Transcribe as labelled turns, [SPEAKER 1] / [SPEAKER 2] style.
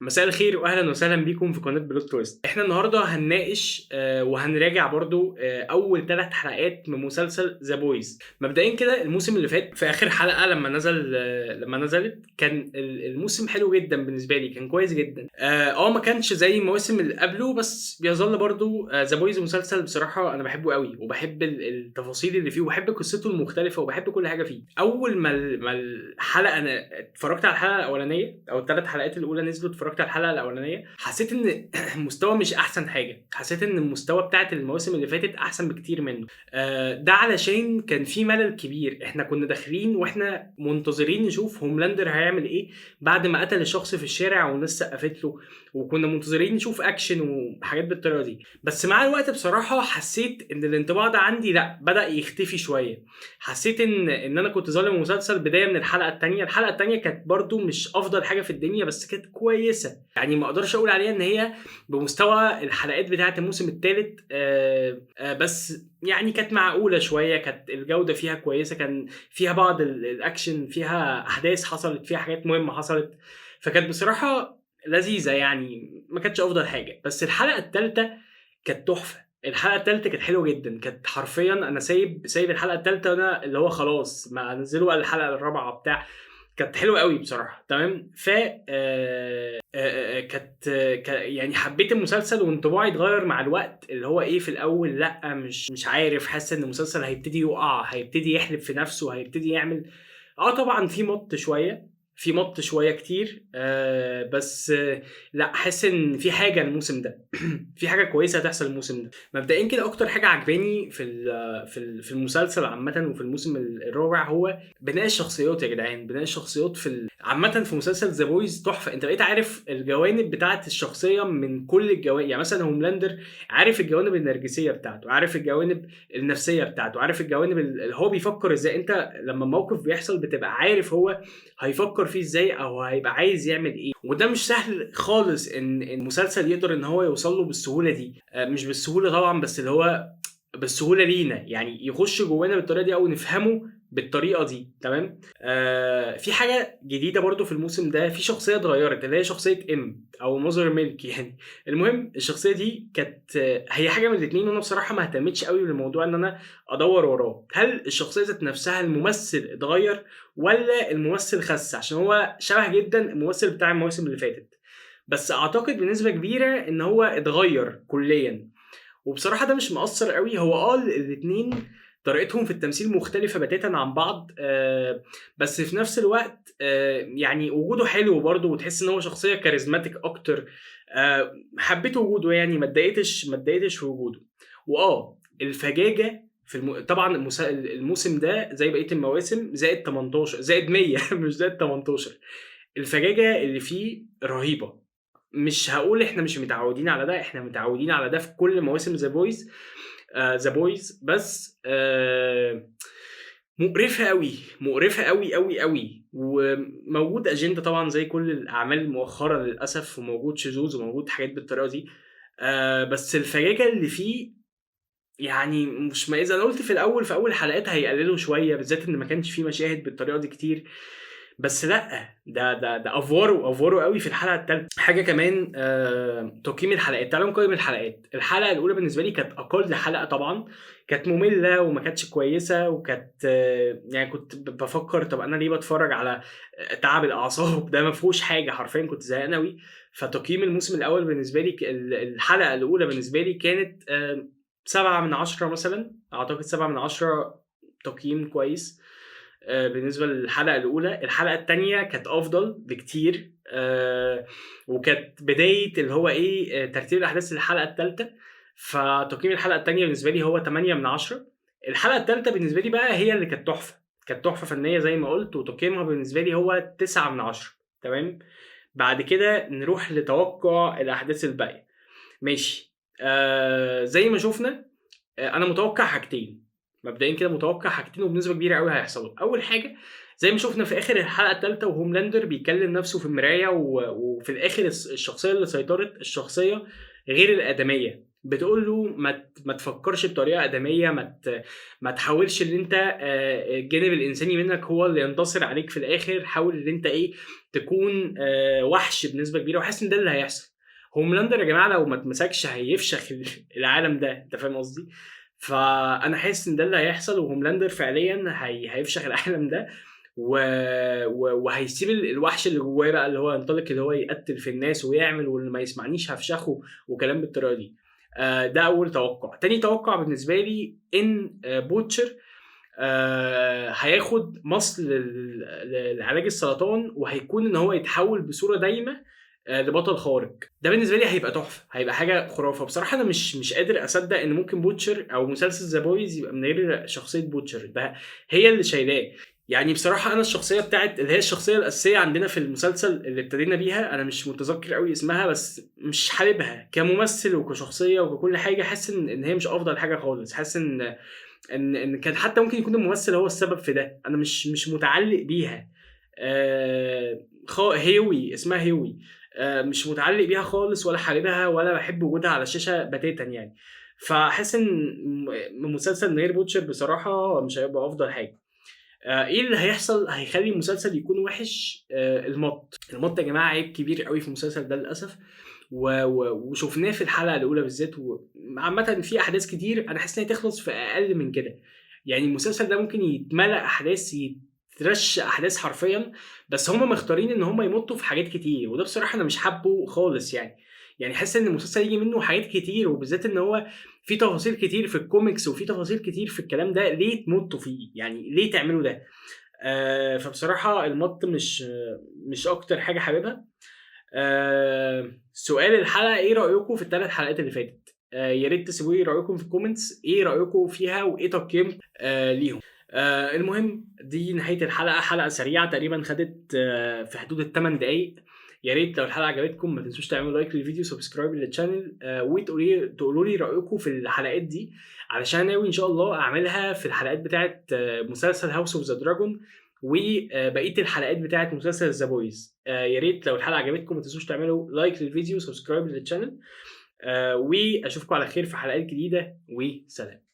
[SPEAKER 1] مساء الخير واهلا وسهلا بيكم في قناه بلوت تويست. احنا النهارده هنناقش وهنراجع برضو اول 3 حلقات من مسلسل ذا بويز. مبدئيا كده الموسم اللي فات في اخر حلقه لما نزلت كان الموسم حلو جدا بالنسبه لي، كان كويس جدا. ما كانش زي المواسم اللي قبله، بس بيظل برضو ذا بويز مسلسل بصراحه انا بحبه قوي، وبحب التفاصيل اللي فيه، وبحب قصته المختلفه، وبحب كل حاجه فيه. اول ما الحلقه، انا اتفرجت على الحلقه الاولانيه او ال3 حلقات الاولى نزلوا، اتفرجت على الحلقه الاولانيه حسيت ان المستوى مش احسن حاجه. حسيت ان المستوى بتاعت المواسم اللي فاتت احسن بكتير منه. ده علشان كان في ملل كبير. احنا كنا داخلين واحنا منتظرين نشوف هوملاندر هيعمل ايه بعد ما قتل الشخص في الشارع والناس سقفت له، وكنا منتظرين نشوف اكشن وحاجات بالطريقه دي. بس مع الوقت بصراحه حسيت ان الانطباع ده عندي لا بدا يختفي شويه. حسيت ان انا كنت ظالم المسلسل بدايه من الحلقه الثانيه كانت برضو مش افضل حاجه في الدنيا، بس كانت كويسه. يعني ما اقدرش اقول عليها ان هي بمستوى الحلقات بتاعه الموسم الثالث، بس يعني كانت معقوله شويه، كانت الجوده فيها كويسه، كان فيها بعض الاكشن، فيها احداث حصلت، فيها حاجات مهمه حصلت، فكانت بصراحه لذيذه. يعني ما كانتش افضل حاجه، بس الحلقه الثالثه كانت تحفه. الحلقه الثالثه كانت حلوه جدا، كانت حرفيا انا سايب الحلقه الثالثه وانا اللي هو خلاص ما انزلوا بقى الحلقه الرابعه بتاع. كانت حلوه قوي بصراحه. تمام. ف كانت يعني حبيت المسلسل، وانطباعي اتغير مع الوقت. اللي هو ايه، في الاول لا مش عارف، حاسس ان المسلسل هيبتدي يقع، هيبتدي يحلب في نفسه، هيبتدي يعمل طبعا في مط شويه كتير. بس لا، احس ان في حاجه الموسم ده في حاجه كويسه هتحصل الموسم ده. مبدئيا كده اكتر حاجه عجباني في المسلسل عامه وفي الموسم الرابع هو بناء الشخصيات. يا جدعان، بناء الشخصيات عامه في مسلسل ذا بويز تحفه. انت بقيت عارف الجوانب بتاعه الشخصيه من كل الجوانب. يعني مثلا هوملاندر عارف الجوانب النرجسيه بتاعته، عارف الجوانب النفسيه بتاعته، عارف الجوانب اللي هو بيفكر ازاي. انت لما موقف بيحصل بتبقى عارف هو هيفكر فيه ازاي او هيبقى عايز يعمل ايه. وده مش سهل خالص ان المسلسل يقدر ان هو يوصل له بالسهوله دي. مش بالسهوله طبعا، بس اللي هو بالسهوله لينا، يعني يخش جوانا بالطريقه دي او نفهمه بالطريقه دي. تمام. في حاجه جديده برضو في الموسم ده، في شخصيه اتغيرت اللي هي شخصيه او ماذر ميلك يعني. المهم الشخصيه دي كانت هي حاجه من الاثنين، وانا بصراحه ما اهتمتش قوي بالموضوع ان انا ادور وراه. هل الشخصيه ذات نفسها الممثل اتغير ولا الممثل خس؟ عشان هو شبه جدا الممثل بتاع المواسم اللي فاتت، بس اعتقد بنسبه كبيره ان هو اتغير كليا. وبصراحه ده مش مؤثر قوي. هو الاثنين طريقتهم في التمثيل مختلفة بتاتا عن بعض، بس في نفس الوقت يعني وجوده حلو برضه، وتحس ان هو شخصية كاريزماتيك اكتر. حبيت وجوده، يعني ما اتضايقتش في وجوده. الفجاجة في طبعا الموسم ده زي بقية المواسم زائد 18 زائد 100 مش زائد 18. الفجاجة اللي فيه رهيبة. مش هقول احنا مش متعودين على ده، احنا متعودين على ده في كل مواسم ذا بويز. بس مقرفة قوي، مقرفة قوي قوي قوي. وموجود اجنده طبعا زي كل الاعمال المؤخرة للاسف، وموجود شذوذ وموجود حاجات بالطريقة دي. بس الفجاجة اللي فيه يعني مش ما اذا انا قلت في اول حلقات هيقللوا شويه، بالذات ان ما كانش فيه مشاهد بالطريقه دي كتير. بس لا، ده افوروا قوي في الحلقه الثالثه. حاجه كمان، تقييم الحلقات. تعالوا نقيم الحلقات. الحلقه الاولى بالنسبه لي كانت اقل حلقه طبعا، كانت ممله وما كانتش كويسه، وكانت يعني كنت بفكر طب انا ليه بتفرج على تعب الاعصاب ده؟ ما فيهوش حاجه، حرفيا كنت زهقان قوي. فتقييم الموسم الاول بالنسبه لي، الحلقه الاولى بالنسبه لي كانت 7/10 مثلا. اعتقد 7/10 تقييم كويس. بالنسبه للحلقه الاولى. الحلقه الثانيه كانت افضل بكتير، وكانت بدايه اللي هو ايه، ترتيب الاحداث للحلقه الثالثه. فتقييم الحلقه الثانيه بالنسبه لي هو 8/10. الحلقه الثالثه بالنسبه لي بقى هي اللي كانت تحفه، كانت تحفه فنيه زي ما قلت، وتقييمها بالنسبه لي هو 9/10. تمام. بعد كده نروح لتوقع الاحداث الباقيه. ماشي. زي ما شفنا، انا متوقع حاجتين. مبدئيا كده متوقع حاجتين وبنسبه كبيره قوي هيحصلوا. اول حاجه زي ما شفنا في اخر الحلقه الثالثه، وهوملاندر بيكلم نفسه في المرايه، وفي الاخر الشخصيه اللي سيطرت الشخصيه غير الادميه بتقول له ما تفكرش بطريقه ادميه، ما تحاولش ان انت الجانب الانساني منك هو اللي ينتصر عليك في الاخر، حاول ان انت ايه تكون وحش بنسبه كبيره، وحاسس ان ده اللي هيحصل. هوملاندر يا جماعه لو ما اتمسكش هيفشخ العالم ده، انت فاهم قصدي؟ فانا حاسس ان ده اللي هيحصل، وهوملاندر فعليا هيفشخ العالم ده وهيسيب الوحش اللي جواه بقى، اللي هو ينطلق، اللي هو يقتل في الناس ويعمل، واللي ما يسمعنيش هفشخه وكلام بالطريقه دي. ده اول توقع. تاني توقع بالنسبه لي ان بوتشر هياخد مصل لعلاج السرطان، وهيكون ان هو يتحول بصوره دايمه لبطل خارق. ده بالنسبه لي هيبقى تحفه، هيبقى حاجه خرافه بصراحه. انا مش قادر اصدق ان ممكن بوتشر او مسلسل ذا بويز يبقى من غير شخصيه بوتشر ده، هي اللي شايلاه. يعني بصراحه انا الشخصيه بتاعت اللي هي الشخصيه الاساسيه عندنا في المسلسل اللي ابتدينا بيها، انا مش متذكر قوي اسمها، بس مش حاببها كممثل وكشخصيه وككل حاجه. حاسس ان هي مش افضل حاجه خالص. حاسس ان كان حتى ممكن يكون الممثل هو السبب في ده. انا مش متعلق بيها. هيوي، اسمها هيوي. مش متعلق بيها خالص، ولا حاببها، ولا بحب وجودها على الشاشه بتاتا يعني. فحاسس ان مسلسل من غير بوتشر بصراحه مش هيبقى افضل حاجه. ايه اللي هيحصل هيخلي المسلسل يكون وحش؟ المط يا جماعه عيب كبير قوي في المسلسل ده للاسف، وشفناه في الحلقه الاولى بالذات. وعامه في احداث كتير انا حاسس ان هي تخلص في اقل من كده. يعني المسلسل ده ممكن يتملأ احداث، يترش احداث حرفيا، بس هم مختارين ان هم يمطوا في حاجات كتير، وده بصراحه انا مش حابه خالص يعني. يعني حاسس ان المسلسل يجي منه حاجات كتير، وبالذات ان هو في تفاصيل كتير في الكوميكس، وفي تفاصيل كتير في الكلام ده، ليه تمطوا فيه؟ يعني ليه تعملوا ده؟ فبصراحه المط مش اكتر حاجه حاببها. سؤال الحلقه: ايه رايكم في الثلاث حلقات اللي فاتت؟ يا ريت تسيبوا لي رايكم في الكومنتس، ايه رايكم فيها وايه تقييم ليهم. المهم دي نهايه الحلقه، حلقه سريعه تقريبا، خدت في حدود ال8 دقائق. يا ريت لو الحلقه عجبتكم ما تنسوش تعملوا لايك للفيديو، سبسكرايب للشانل، وتقولوا لي رايكم في الحلقات دي، علشان ناوي ان شاء الله اعملها في الحلقات بتاعه مسلسل هاوس اوف ذا دراجون، وبقيه الحلقات بتاعه مسلسل ذا بويز. يا ريت لو الحلقه عجبتكم ما تنسوش تعملوا لايك للفيديو، سبسكرايب للشانل، واشوفكم على خير في حلقات جديده، وسلام.